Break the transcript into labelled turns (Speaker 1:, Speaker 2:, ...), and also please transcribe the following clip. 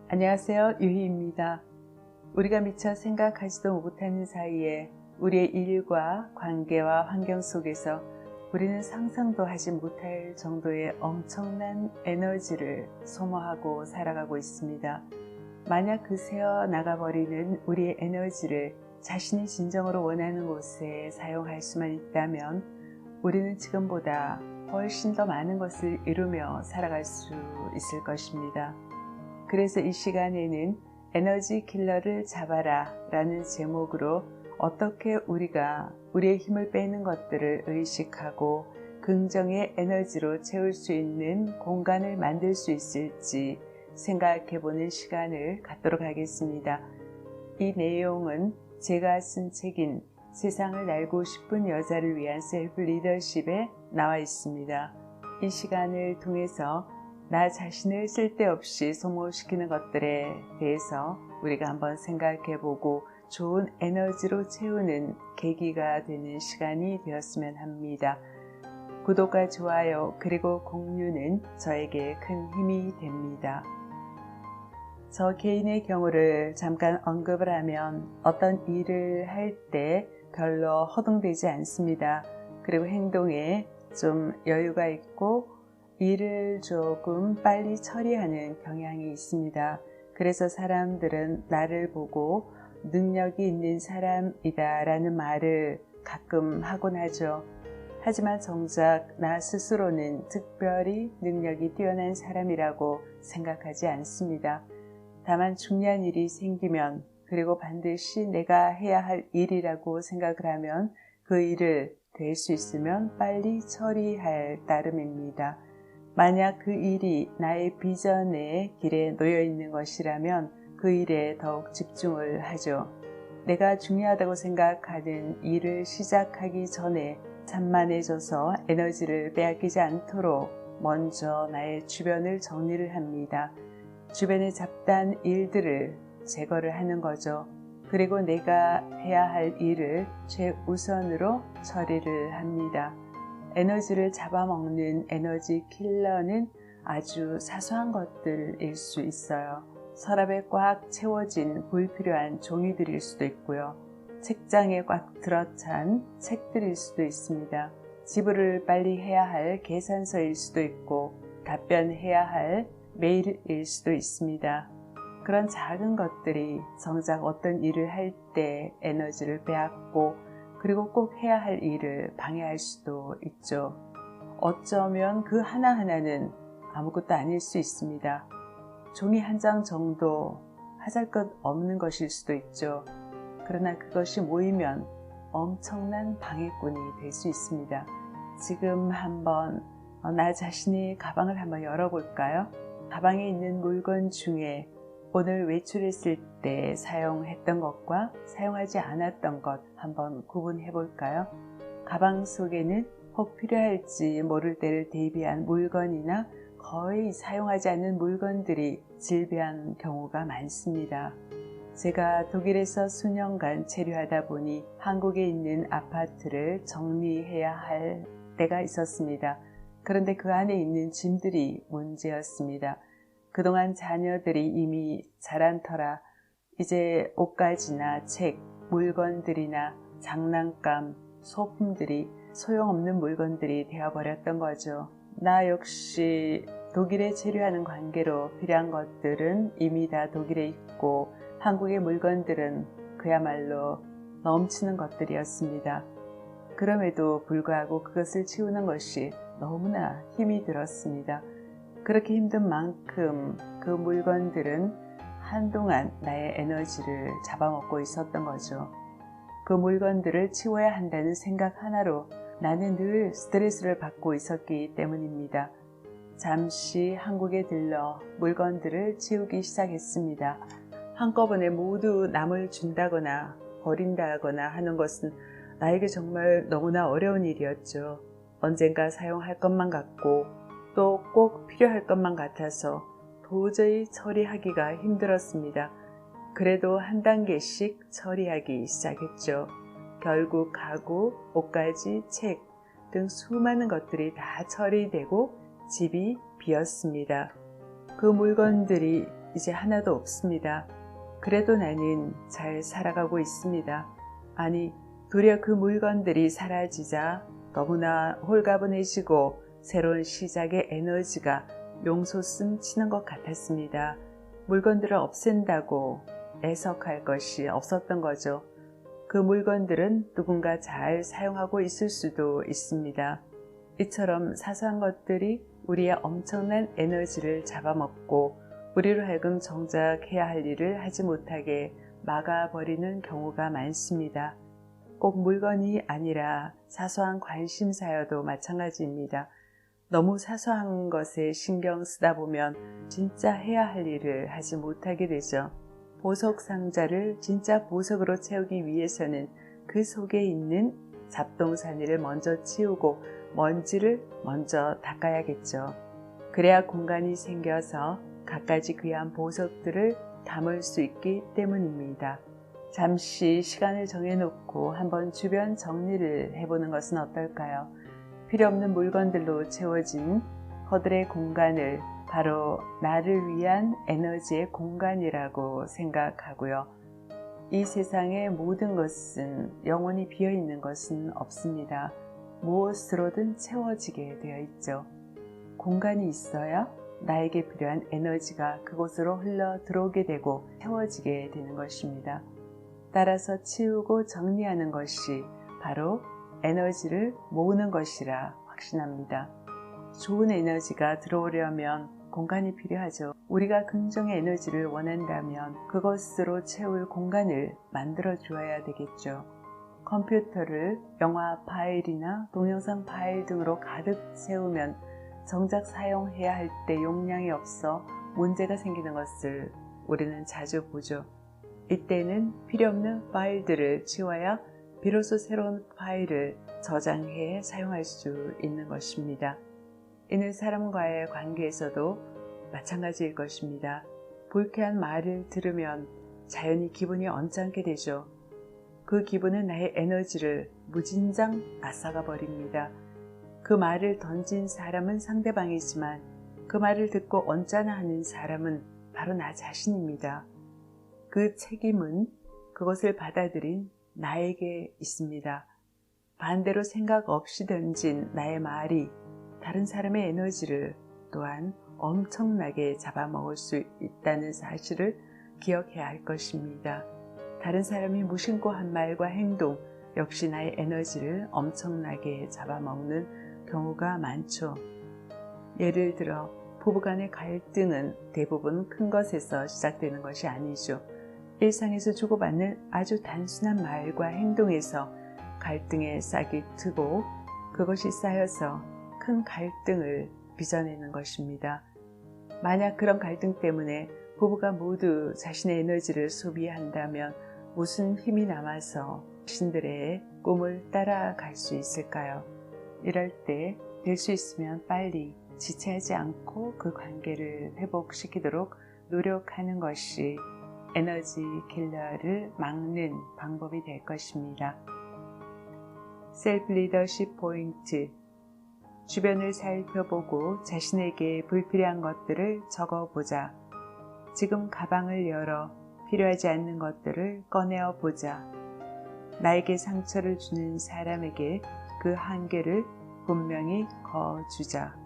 Speaker 1: 안녕하세요. 유희입니다. 우리가 미처 생각하지도 못하는 사이에 우리의 일과 관계와 환경 속에서 우리는 상상도 하지 못할 정도의 엄청난 에너지를 소모하고 살아가고 있습니다. 만약 그 새어 나가버리는 우리의 에너지를 자신이 진정으로 원하는 곳에 사용할 수만 있다면 우리는 지금보다 훨씬 더 많은 것을 이루며 살아갈 수 있을 것입니다. 그래서 이 시간에는 에너지 킬러를 잡아라 라는 제목으로 어떻게 우리가 우리의 힘을 빼는 것들을 의식하고 긍정의 에너지로 채울 수 있는 공간을 만들 수 있을지 생각해보는 시간을 갖도록 하겠습니다. 이 내용은 제가 쓴 책인 세상을 날고 싶은 여자를 위한 셀프 리더십에 나와 있습니다. 이 시간을 통해서 나 자신을 쓸데없이 소모시키는 것들에 대해서 우리가 한번 생각해보고 좋은 에너지로 채우는 계기가 되는 시간이 되었으면 합니다. 구독과 좋아요 그리고 공유는 저에게 큰 힘이 됩니다. 저 개인의 경우를 잠깐 언급을 하면 어떤 일을 할 때 별로 허둥대지 않습니다. 그리고 행동에 좀 여유가 있고 일을 조금 빨리 처리하는 경향이 있습니다. 그래서 사람들은 나를 보고 능력이 있는 사람이다 라는 말을 가끔 하곤 하죠. 하지만 정작 나 스스로는 특별히 능력이 뛰어난 사람이라고 생각하지 않습니다. 다만 중요한 일이 생기면 그리고 반드시 내가 해야 할 일이라고 생각을 하면 그 일을 될 수 있으면 빨리 처리할 따름입니다. 만약 그 일이 나의 비전의 길에 놓여 있는 것이라면 그 일에 더욱 집중을 하죠. 내가 중요하다고 생각하는 일을 시작하기 전에 산만해져서 에너지를 빼앗기지 않도록 먼저 나의 주변을 정리를 합니다. 주변의 잡다한 일들을 제거를 하는 거죠. 그리고 내가 해야 할 일을 최우선으로 처리를 합니다. 에너지를 잡아먹는 에너지 킬러는 아주 사소한 것들일 수 있어요. 서랍에 꽉 채워진 불필요한 종이들일 수도 있고요. 책장에 꽉 들어찬 책들일 수도 있습니다. 지불을 빨리 해야 할 계산서일 수도 있고 답변해야 할 메일일 수도 있습니다. 그런 작은 것들이 정작 어떤 일을 할 때 에너지를 빼앗고 그리고 꼭 해야 할 일을 방해할 수도 있죠. 어쩌면 그 하나하나는 아무것도 아닐 수 있습니다. 종이 한 장 정도 하잘것 없는 것일 수도 있죠. 그러나 그것이 모이면 엄청난 방해꾼이 될 수 있습니다. 지금 한번 나 자신의 가방을 한번 열어볼까요? 가방에 있는 물건 중에 오늘 외출했을 때 사용했던 것과 사용하지 않았던 것 한번 구분해 볼까요? 가방 속에는 혹 필요할지 모를 때를 대비한 물건이나 거의 사용하지 않는 물건들이 질비한 경우가 많습니다. 제가 독일에서 수년간 체류하다 보니 한국에 있는 아파트를 정리해야 할 때가 있었습니다. 그런데 그 안에 있는 짐들이 문제였습니다. 그동안 자녀들이 이미 자란 터라 이제 옷가지나 책, 물건들이나 장난감, 소품들이 소용없는 물건들이 되어버렸던 거죠. 나 역시 독일에 체류하는 관계로 필요한 것들은 이미 다 독일에 있고 한국의 물건들은 그야말로 넘치는 것들이었습니다. 그럼에도 불구하고 그것을 치우는 것이 너무나 힘이 들었습니다. 그렇게 힘든 만큼 그 물건들은 한동안 나의 에너지를 잡아먹고 있었던 거죠. 그 물건들을 치워야 한다는 생각 하나로 나는 늘 스트레스를 받고 있었기 때문입니다. 잠시 한국에 들러 물건들을 치우기 시작했습니다. 한꺼번에 모두 남을 준다거나 버린다거나 하는 것은 나에게 정말 너무나 어려운 일이었죠. 언젠가 사용할 것만 같고 또 꼭 필요할 것만 같아서 도저히 처리하기가 힘들었습니다. 그래도 한 단계씩 처리하기 시작했죠. 결국 가구, 옷가지, 책 등 수많은 것들이 다 처리되고 집이 비었습니다. 그 물건들이 이제 하나도 없습니다. 그래도 나는 잘 살아가고 있습니다. 아니, 도리어 그 물건들이 사라지자 너무나 홀가분해지고 새로운 시작의 에너지가 용솟음 치는 것 같았습니다. 물건들을 없앤다고 애석할 것이 없었던 거죠. 그 물건들은 누군가 잘 사용하고 있을 수도 있습니다. 이처럼 사소한 것들이 우리의 엄청난 에너지를 잡아먹고 우리로 하여금 정작 해야 할 일을 하지 못하게 막아버리는 경우가 많습니다. 꼭 물건이 아니라 사소한 관심사여도 마찬가지입니다. 너무 사소한 것에 신경 쓰다 보면 진짜 해야 할 일을 하지 못하게 되죠. 보석 상자를 진짜 보석으로 채우기 위해서는 그 속에 있는 잡동사니를 먼저 치우고 먼지를 먼저 닦아야겠죠. 그래야 공간이 생겨서 갖가지 귀한 보석들을 담을 수 있기 때문입니다. 잠시 시간을 정해놓고 한번 주변 정리를 해보는 것은 어떨까요? 필요 없는 물건들로 채워진 허들의 공간을 바로 나를 위한 에너지의 공간이라고 생각하고요. 이 세상의 모든 것은 영원히 비어있는 것은 없습니다. 무엇으로든 채워지게 되어 있죠. 공간이 있어야 나에게 필요한 에너지가 그곳으로 흘러 들어오게 되고 채워지게 되는 것입니다. 따라서 치우고 정리하는 것이 바로 에너지를 모으는 것이라 확신합니다. 좋은 에너지가 들어오려면 공간이 필요하죠. 우리가 긍정의 에너지를 원한다면 그것으로 채울 공간을 만들어 주어야 되겠죠. 컴퓨터를 영화 파일이나 동영상 파일 등으로 가득 채우면 정작 사용해야 할 때 용량이 없어 문제가 생기는 것을 우리는 자주 보죠. 이때는 필요 없는 파일들을 치워야 비로소 새로운 파일을 저장해 사용할 수 있는 것입니다. 이는 사람과의 관계에서도 마찬가지일 것입니다. 불쾌한 말을 들으면 자연히 기분이 언짢게 되죠. 그 기분은 나의 에너지를 무진장 앗아가 버립니다. 그 말을 던진 사람은 상대방이지만 그 말을 듣고 언짢아하는 사람은 바로 나 자신입니다. 그 책임은 그것을 받아들인 나에게 있습니다. 반대로 생각 없이 던진 나의 말이 다른 사람의 에너지를 또한 엄청나게 잡아먹을 수 있다는 사실을 기억해야 할 것입니다. 다른 사람이 무심코 한 말과 행동 역시 나의 에너지를 엄청나게 잡아먹는 경우가 많죠. 예를 들어 부부간의 갈등은 대부분 큰 것에서 시작되는 것이 아니죠. 일상에서 주고받는 아주 단순한 말과 행동에서 갈등의 싹이 트고 그것이 쌓여서 큰 갈등을 빚어내는 것입니다. 만약 그런 갈등 때문에 부부가 모두 자신의 에너지를 소비한다면 무슨 힘이 남아서 자신들의 꿈을 따라갈 수 있을까요? 이럴 때 될 수 있으면 빨리 지체하지 않고 그 관계를 회복시키도록 노력하는 것이 에너지 킬러를 막는 방법이 될 것입니다. 셀프 리더십 포인트. 주변을 살펴보고 자신에게 불필요한 것들을 적어보자. 지금 가방을 열어 필요하지 않는 것들을 꺼내어 보자. 나에게 상처를 주는 사람에게 그 한계를 분명히 거주자.